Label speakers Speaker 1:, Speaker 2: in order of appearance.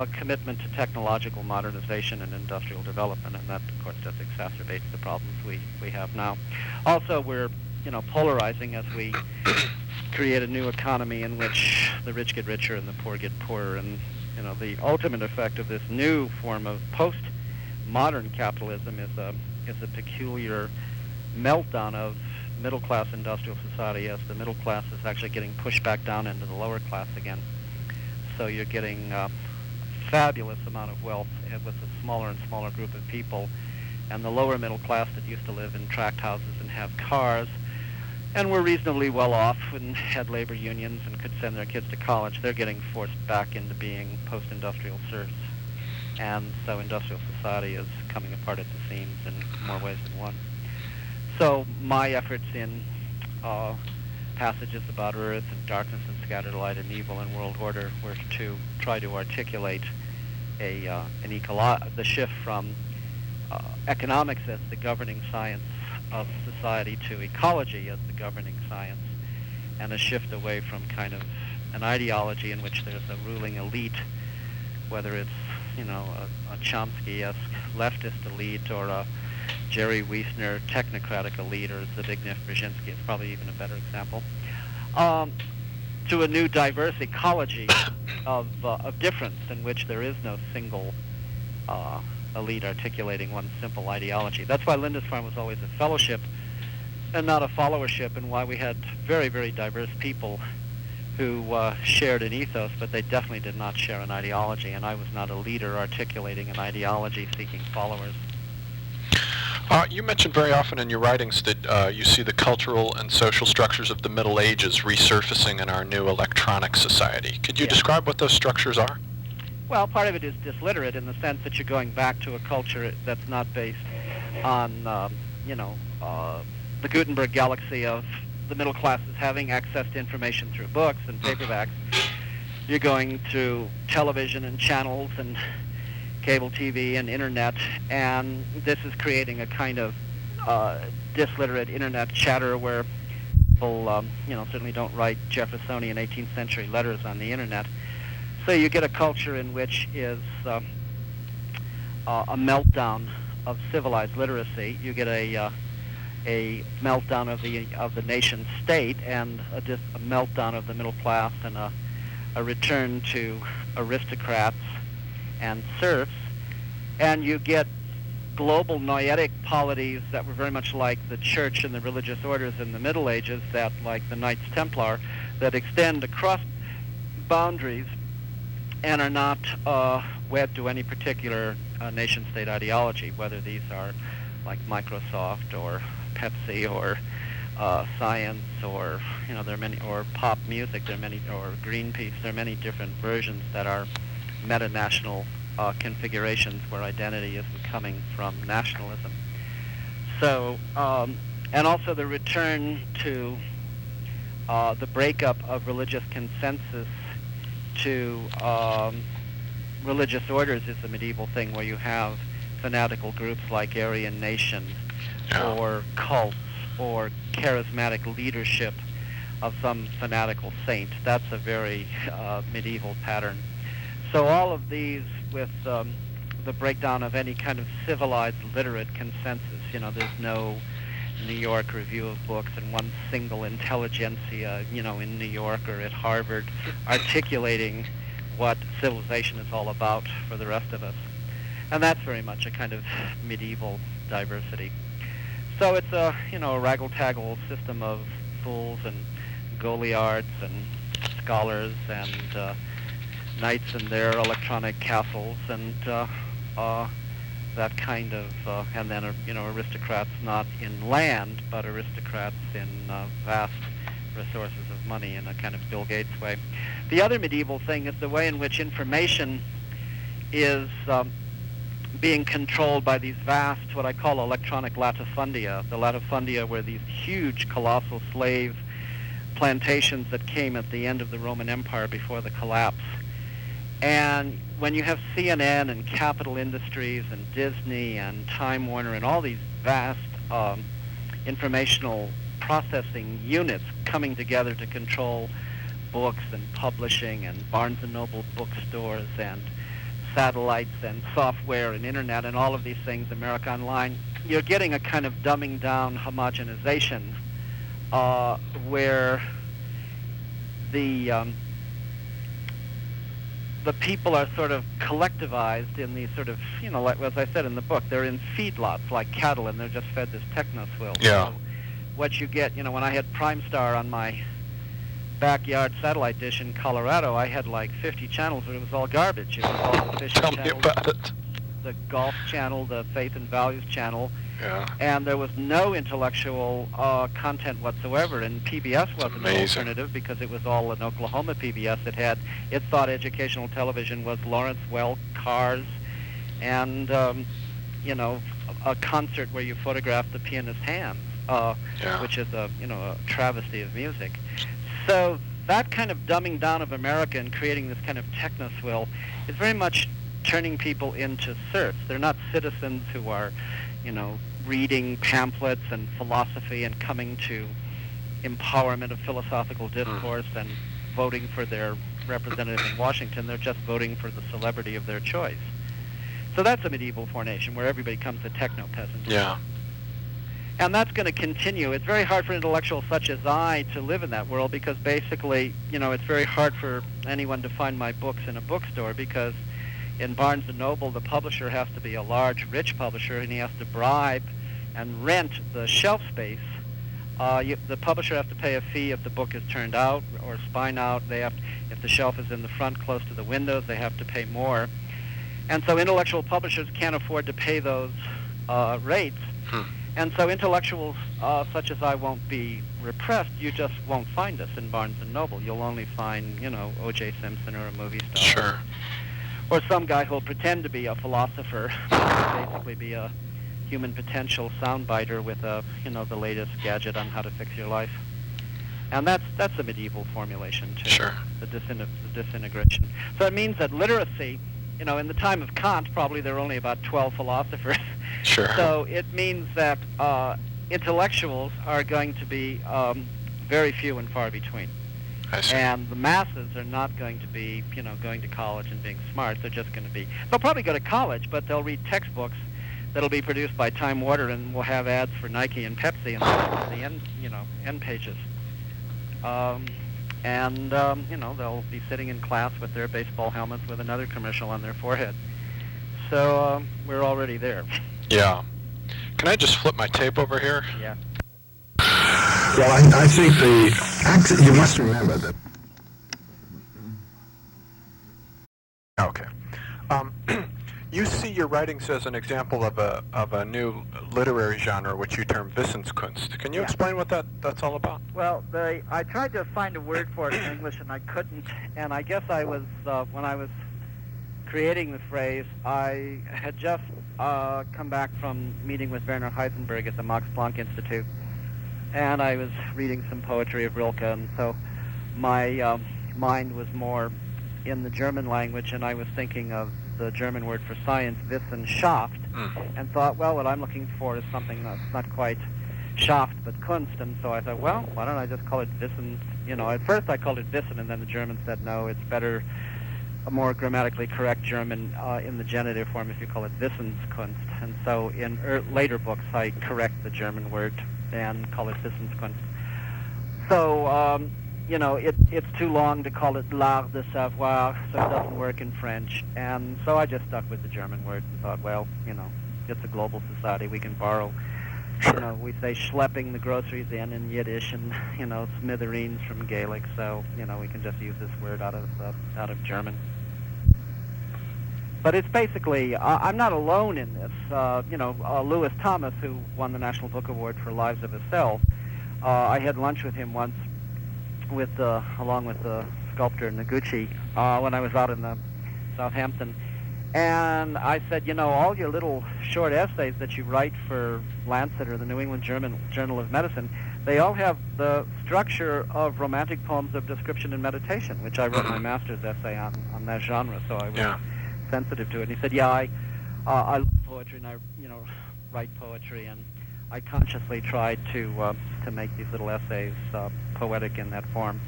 Speaker 1: a commitment to technological modernization and industrial development, and that, of course, just exacerbates the problems we have now. Also, we're polarizing as we create a new economy in which the rich get richer and the poor get poorer, and the ultimate effect of this new form of post-modern capitalism is a peculiar meltdown of middle-class industrial society, as the middle class is actually getting pushed back down into the lower class again. So you're getting fabulous amount of wealth with a smaller and smaller group of people, and the lower middle class that used to live in tract houses and have cars and were reasonably well off and had labor unions and could send their kids to college, they're getting forced back into being post-industrial serfs. And so industrial society is coming apart at the seams in more ways than one. So my efforts in passages about Earth and darkness and scattered light and evil and world order were to try to articulate the shift from economics as the governing science of society to ecology as the governing science, and a shift away from kind of an ideology in which there's a ruling elite, whether it's a Chomsky-esque leftist elite or a Jerry Wiesner technocratic elite, or Zbigniew Brzezinski is probably even a better example, to a new diverse ecology of difference in which there is no single elite articulating one simple ideology. That's why Lindisfarne was always a fellowship and not a followership, and why we had very, very diverse people who shared an ethos, but they definitely did not share an ideology, and I was not a leader articulating an ideology seeking followers.
Speaker 2: You mentioned very often in your writings that you see the cultural and social structures of the Middle Ages resurfacing in our new electronic society. Could you describe what those structures are?
Speaker 1: Well, part of it is disliterate in the sense that you're going back to a culture that's not based on, the Gutenberg galaxy of the middle classes having access to information through books and paperbacks. You're going to television and channels and cable TV and internet, and this is creating a kind of disliterate internet chatter where people, certainly don't write Jeffersonian 18th century letters on the internet. So you get a culture in which is a meltdown of civilized literacy. You get a meltdown of the nation state, and a meltdown of the middle class, and a return to aristocrats and serfs, and you get global noetic polities that were very much like the church and the religious orders in the Middle Ages, that, like the Knights Templar, that extend across boundaries and are not wed to any particular nation-state ideology, whether these are like Microsoft or Pepsi or science, or there are many, or pop music. There are many, or Greenpeace. There are many different versions that are meta-national configurations where identity is coming from nationalism. So, and also the return to the breakup of religious consensus to religious orders is a medieval thing, where you have fanatical groups like Aryan Nation, or cults, or charismatic leadership of some fanatical saint. That's a very medieval pattern. So all of these, with the breakdown of any kind of civilized literate consensus, there's no New York Review of Books and one single intelligentsia, in New York or at Harvard, articulating what civilization is all about for the rest of us. And that's very much a kind of medieval diversity. So it's a raggle-taggle system of fools and Goliards and scholars and knights in their electronic castles, and that kind of, and then aristocrats not in land, but aristocrats in vast resources of money in a kind of Bill Gates way. The other medieval thing is the way in which information is being controlled by these vast, what I call electronic latifundia. The latifundia were these huge, colossal slave plantations that came at the end of the Roman Empire before the collapse. And when you have CNN and Capital Industries and Disney and Time Warner and all these vast informational processing units coming together to control books and publishing and Barnes & Noble bookstores and satellites and software and internet and all of these things, America Online, you're getting a kind of dumbing down homogenization where the people are sort of collectivized in these sort of, like as I said in the book, they're in feedlots like cattle, and they're just fed this techno swill.
Speaker 2: Yeah.
Speaker 1: So what you get, when I had Prime Star on my backyard satellite dish in Colorado, I had like 50 channels, but it was all garbage. It was all the fishing
Speaker 2: Tell me
Speaker 1: channel,
Speaker 2: about it.
Speaker 1: the golf channel, the faith and values channel,
Speaker 2: Yeah.
Speaker 1: and there was no intellectual content whatsoever. And PBS wasn't an
Speaker 2: amazing.
Speaker 1: alternative because it was all an Oklahoma PBS. It thought educational television was Lawrence Welk, Cars, and a concert where you photograph the pianist's hands, which is a travesty of music. So that kind of dumbing down of America and creating this kind of techno swill is very much turning people into serfs. They're not citizens who are, reading pamphlets and philosophy and coming to empowerment of philosophical discourse and voting for their representative in Washington. They're just voting for the celebrity of their choice. So that's a medieval formation where everybody becomes a techno-peasant.
Speaker 2: Yeah.
Speaker 1: And that's going to continue. It's very hard for intellectuals such as I to live in that world because basically, it's very hard for anyone to find my books in a bookstore because in Barnes & Noble, the publisher has to be a large, rich publisher, and he has to bribe and rent the shelf space. The publisher has to pay a fee if the book is turned out or spine out. If the shelf is in the front close to the windows, they have to pay more. And so intellectual publishers can't afford to pay those rates. And so intellectuals such as I won't be repressed. You just won't find us in Barnes & Noble. You'll only find, O.J. Simpson or a movie star.
Speaker 2: Sure.
Speaker 1: Or some guy who'll pretend to be a philosopher, basically be a human potential soundbiter with the laytest gadget on how to fix your life. And that's a medieval formulation too.
Speaker 2: Sure.
Speaker 1: The disintegration. So it means that literacy, in the time of Kant, probably there were only about 12 philosophers.
Speaker 2: Sure.
Speaker 1: So it means that intellectuals are going to be very few and far between.
Speaker 2: I see.
Speaker 1: And the masses are not going to be, going to college and being smart. They're just going to be, they'll probably go to college, but they'll read textbooks that'll be produced by Time Warner and will have ads for Nike and Pepsi and the end pages. They'll be sitting in class with their baseball helmets with another commercial on their forehead. So we're already there.
Speaker 2: Yeah. Can I just flip my tape over here?
Speaker 1: Yeah.
Speaker 3: Well, I think you must remember that.
Speaker 2: Okay. You see your writings as an example of a new literary genre which you term Wissenskunst. Can you explain what that's all about?
Speaker 1: Well, I tried to find a word for it in English and I couldn't. And I guess I was when I was creating the phrase, I had just come back from meeting with Werner Heisenberg at the Max Planck Institute. And I was reading some poetry of Rilke, and so my mind was more in the German language, and I was thinking of the German word for science, Wissenschaft, and thought, well, what I'm looking for is something that's not quite Schaft, but Kunst, and so I thought, well, why don't I just call it Wissens? At first I called it Wissen, and then the Germans said, no, it's better, a more grammatically correct German in the genitive form if you call it Wissenskunst, and so in later books I correct the German word and call it Wissenskunst. So, it's too long to call it l'art de savoir, so it doesn't work in French. And so I just stuck with the German word and thought, well, it's a global society. We can borrow, we say schlepping the groceries in Yiddish and, smithereens from Gaelic. So, we can just use this word out of German. But it's basically, I'm not alone in this. Lewis Thomas, who won the National Book Award for Lives of a Cell, I had lunch with him once along with the sculptor Noguchi when I was out in Southampton. And I said, all your little short essays that you write for Lancet or the New England Journal of Medicine, they all have the structure of romantic poems of description and meditation, which I wrote my master's essay on that genre, so I was sensitive to it. And he said, I love poetry and I write poetry, and I consciously tried to make these little essays poetic in that form.